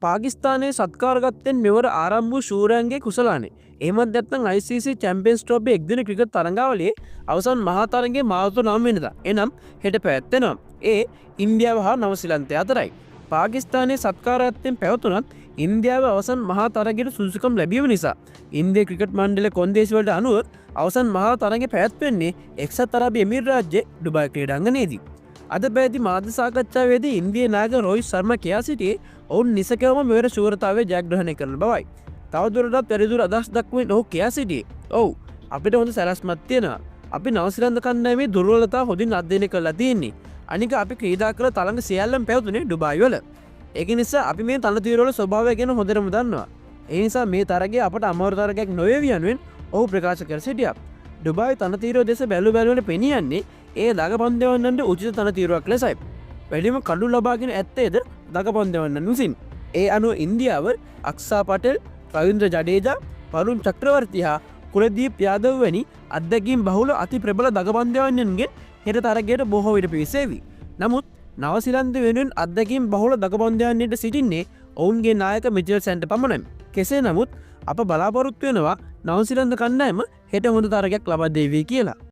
පාකිස්තානයේ සත්කාරගත්තෙන් මෙවර ආරම්භ වූ ශූරයන්ගේ කුසලානේ. එහෙමත් නැත්නම් ICC චැම්පියන්ස් ට්‍රොෆි එක්දින ක්‍රිකට් තරඟාවලියේ අවසන් මහා තරඟයේ මාර්තු 9 වෙනිදා එනම් හෙට පැවැත්වෙනවා. ඒ ඉන්දියාව හා නවසීලන්තය අතරයි. පාකිස්තානයේ සත්කාරගත්තෙන් පැවතුනත් ඉන්දියාව අවසන් මහා තරගයට සුදුසුකම් ලැබීම නිසා ඉන්දියා ක්‍රිකට් මණ්ඩල කොන්දේසි වලට අනුව අවසන් මහා තරගය පැවැත්වෙන්නේ එක්සත් අරාබි එමිරාජ්‍යයේ ඩුබායි ක්‍රීඩාංගණයේදී. අද පැවති මාධ්‍ය සාකච්ඡාවේදී ඉන්දියා නායක රෝහිත් ශර්මා කියා සිටියේ ඔවුන් නිසකවම මෙවර ශූරතාවය ජයග්‍රහණය කරන බවයි. තවදුරටත් වැඩිදුර අදහස් දක්වමින් ඔහු කියා සිටියේ ඔව් අපිට හොඳ සැලැස්මක් තියෙනවා. අපි නවසීලන්ත කණ්ඩායමේ දුර්වලතා හොඳින් අධ්‍යයනය කරලා තියෙන්නේ. අනික අපි ක්‍රීඩා කළ තරඟ සියල්ලම පැවතුනේ ඩුබායි වල. ඒක නිසා අපි මේ තනතිරවල ස්වභාවය ගැන හොඳටම දන්නවා. ඒ නිසා මේ තරගය අපට අමාරු තරගයක් නොවේවි යනුවෙන් ඔහු ප්‍රකාශ කර සිටියා. ඩුබායි තනතිරව දෙස බැලුවට පෙනියන්නේ ඒ දගපන්දෙවන්නන්ට උචිත තනතිරුවක් ලෙසයි. වැඩිම කඩු ලබාගෙන ඇත්තේද දගපන්දෙවන්නන් විසින්. ඒ අනුව ඉන්දියාව අක්සා පටෙල්, රවින්ද්‍ර ජඩේජා, වරුන් චක්‍රවර්ති හා කුලදීප් යාදව වැනි අත්දැකීම් බහුල අති ප්‍රබල දගපන්දෙවන්නන්ගෙන් හෙට තරගයට බොහෝ විට පිවිසේවි. නමුත් නවසීලන්ත වෙනුවෙන් අත්දැකීම් බහුල දගපන්දයන්නට සිටින්නේ ඔවුන්ගේ නායක මිචෙල් සැන්ට් පමණයි. කෙසේ නමුත් අප බලාපොරොත්තු වෙනවා නවසීලන්ත කණ්ඩායම හෙට හොඳ තරගයක් ලබා දෙවි කියලා.